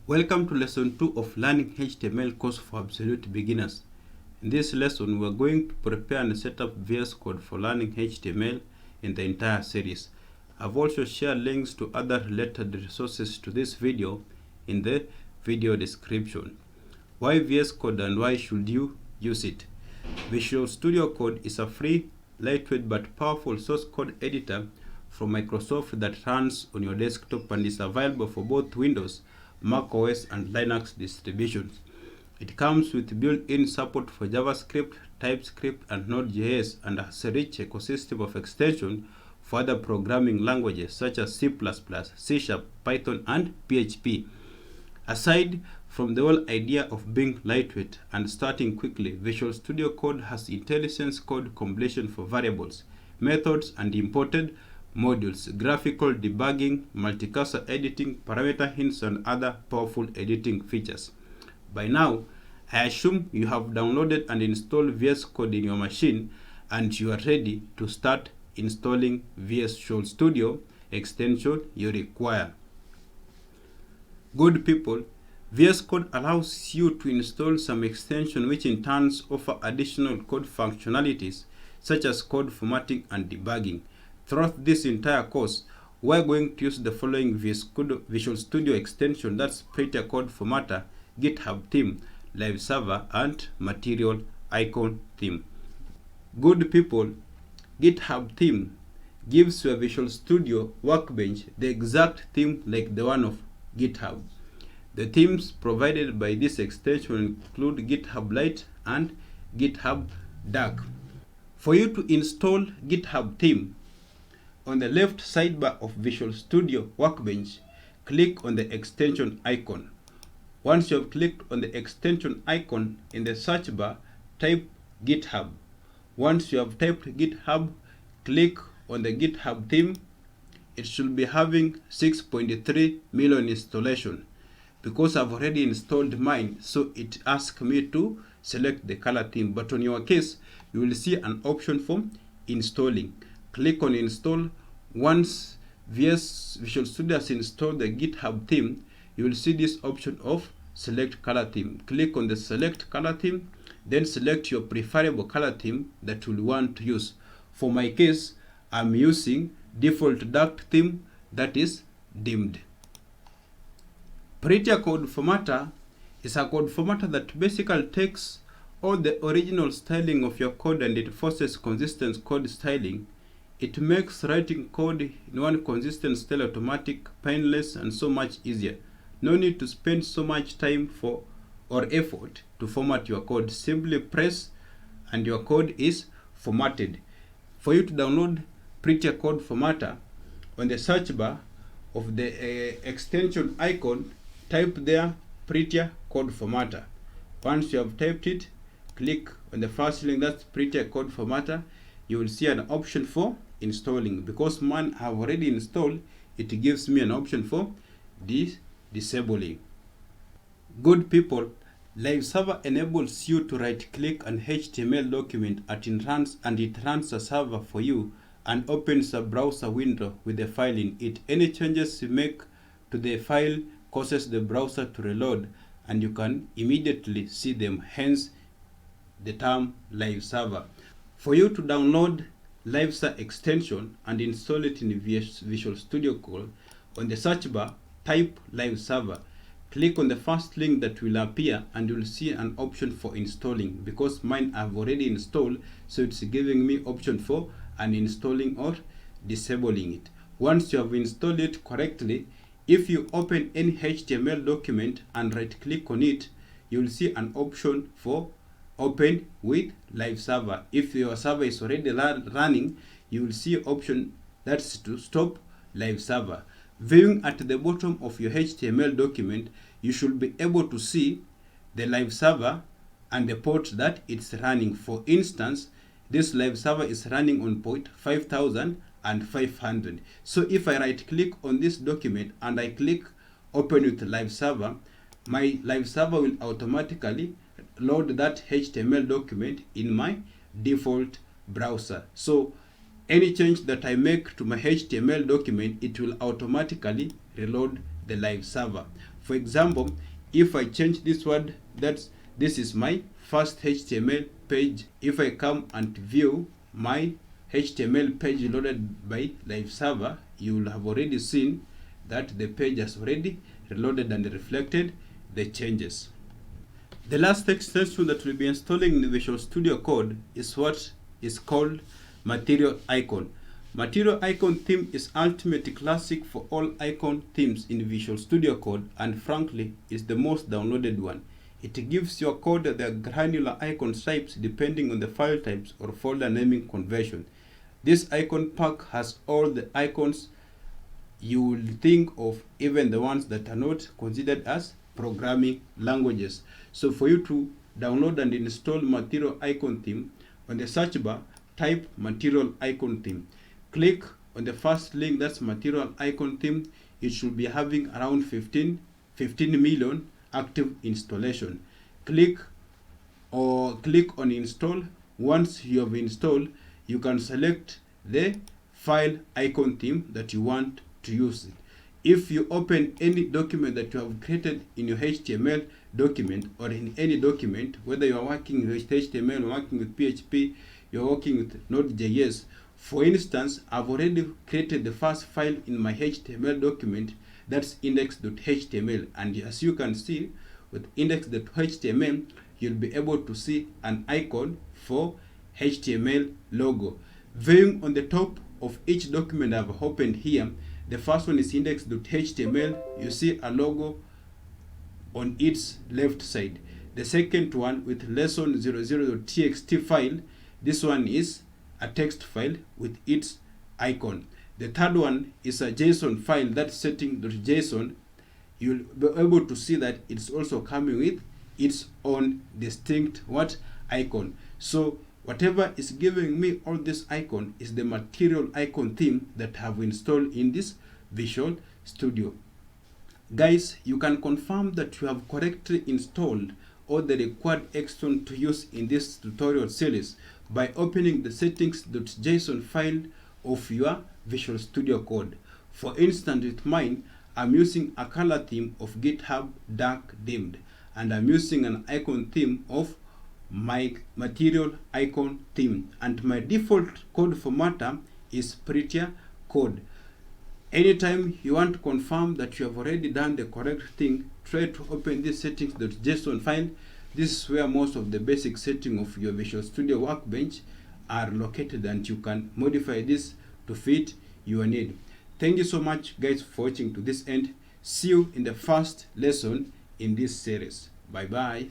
Welcome to lesson 2 of learning HTML course for absolute beginners. In this lesson, we are going to prepare and set up VS Code for learning HTML in the entire series. I've also shared links to other related resources to this video in the video description. Why VS Code and why should you use it? Visual Studio Code is a free, lightweight but powerful source code editor from Microsoft that runs on your desktop and is available for both Windows, Mac OS and Linux distributions. It comes with built-in support for JavaScript, TypeScript and Node.js and has a rich ecosystem of extensions for other programming languages such as C++, C#, Python and PHP. Aside from the whole idea of being lightweight and starting quickly, Visual Studio Code has intelligence code completion for variables, methods and imported modules, graphical debugging, multi-cursor editing, parameter hints and other powerful editing features. By now, I assume you have downloaded and installed VS Code in your machine and you are ready to start installing Visual Studio extension you require. Good people, VS Code allows you to install some extensions which in turn offer additional code functionalities such as code formatting and debugging. Throughout this entire course, we're going to use the following Visual Studio extension, that's Prettier code formatter, Github Theme, Live Server, and Material Icon Theme. Good people, Github Theme gives your Visual Studio workbench the exact theme like the one of GitHub. The themes provided by this extension include GitHub Lite and GitHub Dark. For you to install GitHub Theme, on the left sidebar of Visual Studio Workbench, click on the extension icon. Once you have clicked on the extension icon in the search bar, type GitHub. Once you have typed GitHub, click on the GitHub theme. It should be having 6.3 million installation. Because I've already installed mine, so it asks me to select the color theme. But on your case, you will see an option for installing. Click on install. Once Visual Studio has installed the GitHub theme, you will see this option of select color theme. Click on the select color theme, then select your preferable color theme that you will want to use. For my case, I'm using default dark theme that is dimmed. Prettier code formatter is a code formatter that basically takes all the original styling of your code and it forces consistent code styling. It makes writing code in one consistent style automatic, painless, and so much easier. No need to spend so much time or effort to format your code. Simply press and your code is formatted. For you to download Prettier code formatter, on the search bar of the extension icon, type there Prettier code formatter. Once you have typed it, click on the first link, that's Prettier code formatter. You will see an option for installing. Because mine I have already installed, it gives me an option for disabling. Good people, Live Server enables you to right click an HTML document and it runs a server for you and opens a browser window with the file in it. Any changes you make to the file causes the browser to reload and you can immediately see them, hence the term Live Server. For you to download Live Server extension and install it in Visual Studio Code, on the search bar, type Live Server. Click on the first link that will appear and you will see an option for installing. Because mine I've already installed, so it's giving me option for uninstalling or disabling it. Once you have installed it correctly, if you open any HTML document and right click on it, you will see an option for open with Live Server. If your server is already running, you will see an option that's to stop Live Server. Viewing at the bottom of your HTML document, you should be able to see the Live Server and the port that it's running. For instance, this Live Server is running on port 5500. So if I right click on this document and I click open with Live Server, my Live Server will automatically load that HTML document in my default browser. So any change that I make to my HTML document, it will automatically reload the live server. For example, if I change this word, this is my first HTML page. If I come and view my HTML page loaded by live server, you will have already seen that the page has already reloaded and reflected the changes. The last extension that we'll be installing in Visual Studio Code is what is called Material Icon. Material Icon theme is ultimate classic for all icon themes in Visual Studio Code, and frankly is the most downloaded one. It gives your code the granular icon types depending on the file types or folder naming convention. This icon pack has all the icons you will think of, even the ones that are not considered as programming languages. So for you to download and install Material Icon theme, on the search bar type Material Icon theme. Click on the first link, that's Material Icon theme. It should be having around 15 million active installation. Click on install. Once you have installed, you can select the file icon theme that you want to use it. If you open any document that you have created in your HTML document or in any document, whether you are working with HTML or working with PHP, you're working with Node.js. For instance, I've already created the first file in my HTML document, that's index.html, and as you can see with index.html, you'll be able to see an icon for HTML logo. Viewing on the top of each document I've opened here, the first one is index.html. You see a logo on its left side. The second one with lesson00.txt file, this one is a text file with its icon. The third one is a JSON file, that's setting.json. You'll be able to see that it's also coming with its own distinct icon. So whatever is giving me all this icon is the Material Icon theme that I have installed in this Visual Studio. Guys, you can confirm that you have correctly installed all the required extensions to use in this tutorial series by opening the settings.json file of your Visual Studio Code. For instance, with mine, I'm using a color theme of GitHub dark dimmed, and I'm using an icon theme of my Material Icon theme, and my default code formatter is Prettier code. Anytime you want to confirm that you have already done the correct thing, try to open this settings.json file. This is where most of the basic settings of your Visual Studio Workbench are located, and you can modify this to fit your need. Thank you so much guys for watching to this end. See you in the first lesson in this series. Bye bye.